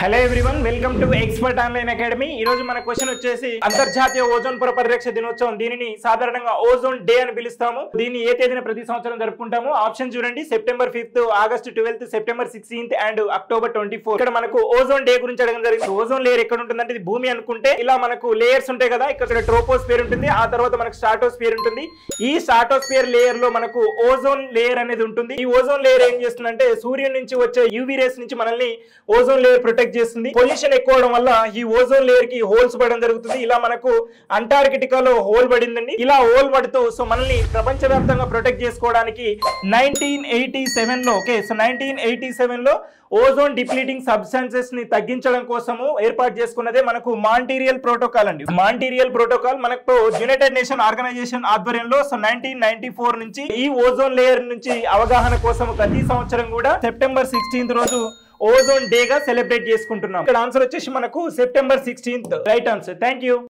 Hello everyone, welcome to expert online academy. ఈ రోజు మన క్వశ్చన్ వచ్చేసి అంతర్జాతీయ ఓజోన్ పొర పరిరక్ష దినోత్సవం, దీనిని సాధారణంగా ఓజోన్ డే అని పిలుస్తాము. దీన్ని ఏ తేదీన ప్రతి సంవత్సరం జరుపుకుంటాము? ఆప్షన్ చూడండి, September 5th, August 12th, September 16th and October 24. ఇక్కడ మనకు ఓజోన్ డే గురించి అడగడం జరిగింది. ఓజోన్ లేయర్ ఎక్కడ ఉంటుందంటే ఇది భూమి అనుకుంటే ఇలా మనకు లేయర్స్ ఉంటాయి కదా. ఇక్కడ ట్రోపోస్ఫియర్ ఉంటుంది, ఆ తర్వాత మనకు స్ట్రాటోస్ఫియర్ ఉంటుంది. ఈ స్ట్రాటోస్ఫియర్ లేయర్ లో మనకు ఓజోన్ లేయర్ అనేది ఉంటుంది. ఈ ఓజోన్ లేయర్ ఏం చేస్తుందంటే సూర్యుడి నుంచి వచ్చే యూవీ రేస్ నుంచి మనల్ని ఓజోన్ లేయర్ ప్రొటెక్ట్ చేస్తుంది. పొల్యూషన్ ఎక్కువ అవడం వల్ల ఈ ఓజోన్ లేయర్ కి హోల్స్ పడడం జరుగుతుంది. ఇలా మనకు అంటార్కిటికాలో హోల్ పడిందండి. ఇలా హోల్ పడుతూ సో మనల్ని ప్రపంచవ్యాప్తంగా ప్రొటెక్ట్ చేసుకోవడానికి 1987 లో 1987 లో ఓజోన్ డిప్లీటింగ్ సబ్స్టాన్సెస్ ని తగ్గించడం కోసము ఏర్పాటు చేసుకున్నదే మనకు మాంట్రియల్ ప్రోటోకాల్ అండి. మాంట్రియల్ ప్రోటోకాల్ మనకు యునైటెడ్ నేషన్ ఆర్గనైజేషన్ ఆధ్వర్యంలో 1994 నుంచి ఈ ఓజోన్ లేయర్ నుంచి అవగాహన కోసం ప్రతి సంవత్సరం కూడా సెప్టెంబర్ 16th రోజు ఓజోన్ డే గా సెలబ్రేట్ చేసుకుంటున్నాం. ఇక్కడ ఆన్సర్ వచ్చేసి మనకు September 16th right answer. Thank you.